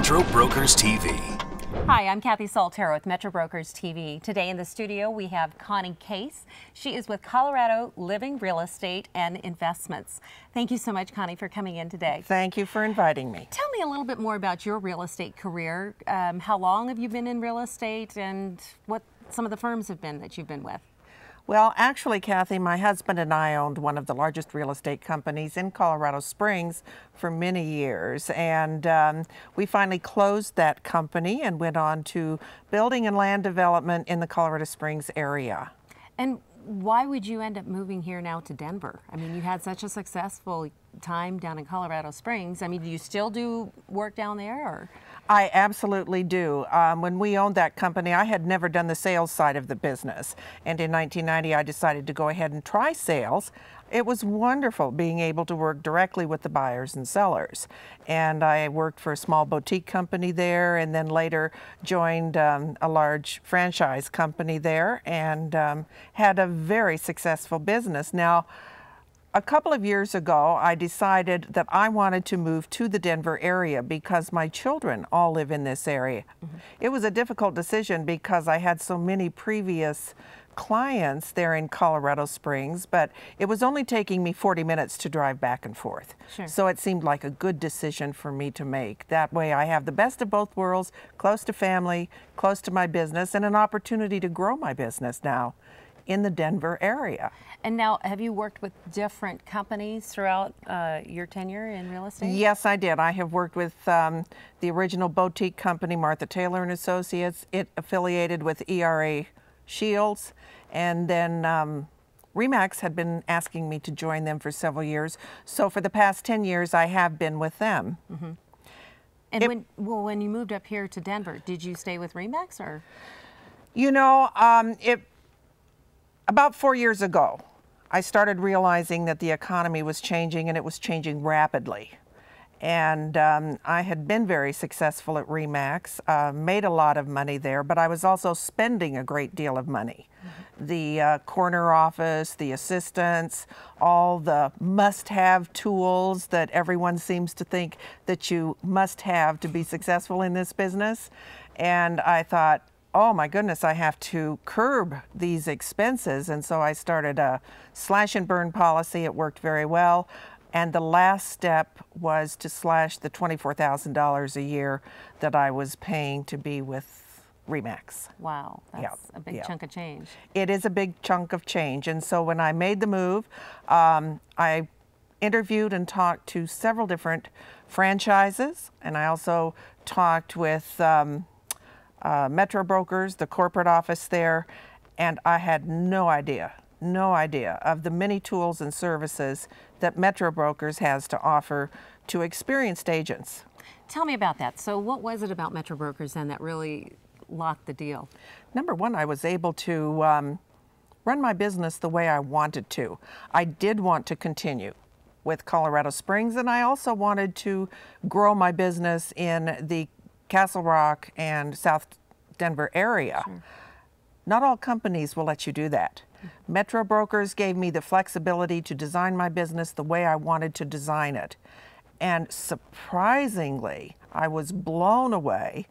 Metro Brokers TV. Hi, I'm Kathy Saltero with Metro Brokers TV. Today in the studio we have Connie Case. She is with Colorado Living Real Estate and Investments. Thank you so much, Connie, for coming in today. Thank you for inviting me. Tell me a little bit more about your real estate career. How long have you been in real estate and what some of the firms have been that you've been with? Well, actually, Kathy, my husband and I owned one of the largest real estate companies in Colorado Springs for many years, and we finally closed that company and went on to building and land development in the Colorado Springs area. And why would you end up moving here now to Denver? I mean, you had such a successful time down in Colorado Springs. I mean, do you still do work down there, or? I absolutely do. When we owned that company, I had never done the sales side of the business. And in 1990, I decided to go ahead and try sales. It was wonderful being able to work directly with the buyers and sellers. And I worked for a small boutique company there, and then later joined a large franchise company there, and had a very successful business. Now, a couple of years ago, I decided that I wanted to move to the Denver area because my children all live in this area. Mm-hmm. It was a difficult decision because I had so many previous clients there in Colorado Springs, but it was only taking me 40 minutes to drive back and forth. Sure. So it seemed like a good decision for me to make. That way I have the best of both worlds, close to family, close to my business, and an opportunity to grow my business now in the Denver area. And now, have you worked with different companies throughout your tenure in real estate? Yes, I did. I have worked with the original boutique company, Martha Taylor and Associates. It affiliated with ERA Shields, and then RE/MAX had been asking me to join them for several years. So for the past 10 years, I have been with them. Mm-hmm. And when you moved up here to Denver, did you stay with RE/MAX, or? You know, about 4 years ago, I started realizing that the economy was changing, and it was changing rapidly. And I had been very successful at RE/MAX, made a lot of money there, but I was also spending a great deal of money. Mm-hmm. The corner office, the assistants, all the must-have tools that everyone seems to think that you must have to be successful in this business. And I thought, oh my goodness, I have to curb these expenses. And so I started a slash and burn policy. It worked very well. And the last step was to slash the $24,000 a year that I was paying to be with RE/MAX. Wow, that's a big chunk of change. It is a big chunk of change. And so when I made the move, I interviewed and talked to several different franchises. And I also talked with Metro Brokers, the corporate office there, and I had no idea of the many tools and services that Metro Brokers has to offer to experienced agents. Tell me about that. So what was it about Metro Brokers then that really locked the deal? Number one, I was able to run my business the way I wanted to. I did want to continue with Colorado Springs, and I also wanted to grow my business in the Castle Rock and South Denver area. Sure. Not all companies will let you do that. Metro Brokers gave me the flexibility to design my business the way I wanted to design it. And surprisingly, I was blown away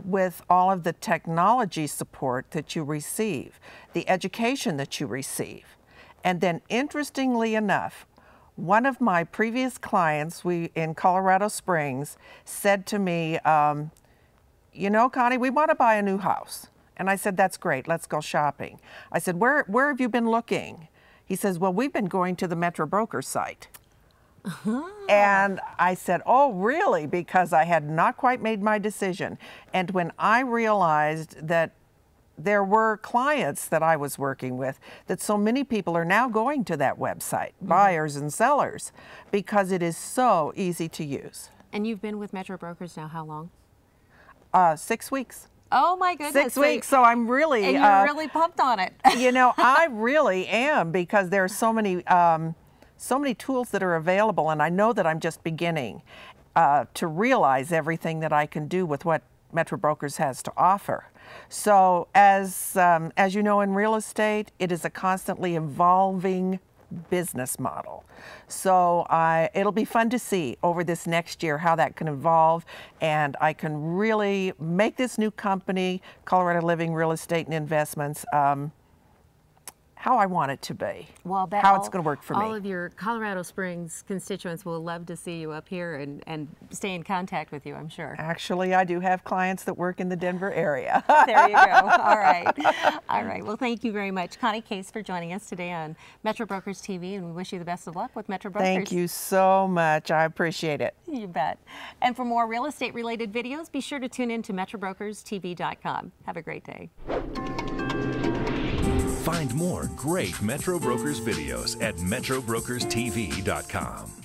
with all of the technology support that you receive, the education that you receive. And then interestingly enough, one of my previous clients in Colorado Springs said to me, you know, Connie, we want to buy a new house. And I said, that's great, let's go shopping. I said, where have you been looking? He says, well, we've been going to the Metro Brokers site. Uh-huh. And I said, oh, really? Because I had not quite made my decision. And when I realized that there were clients that I was working with, that so many people are now going to that website, mm-hmm. buyers and sellers, because it is so easy to use. And you've been with Metro Brokers now how long? 6 weeks. Oh my goodness. 6 weeks, so I'm really... And you're really pumped on it. You know, I really am, because there are so many tools that are available, and I know that I'm just beginning to realize everything that I can do with what Metro Brokers has to offer. So as you know, in real estate, it is a constantly evolving business model. So it'll be fun to see over this next year how that can evolve, and I can really make this new company, Colorado Living Real Estate and Investments, how I want it to be, well, how it's going to work for me. All of your Colorado Springs constituents will love to see you up here and stay in contact with you, I'm sure. Actually, I do have clients that work in the Denver area. There you go. All right. All right. Well, thank you very much, Connie Case, for joining us today on Metro Brokers TV, and we wish you the best of luck with Metro Brokers. Thank you so much. I appreciate it. You bet. And for more real estate related videos, be sure to tune in to metrobrokerstv.com. Have a great day. Find more great Metro Brokers videos at metrobrokerstv.com.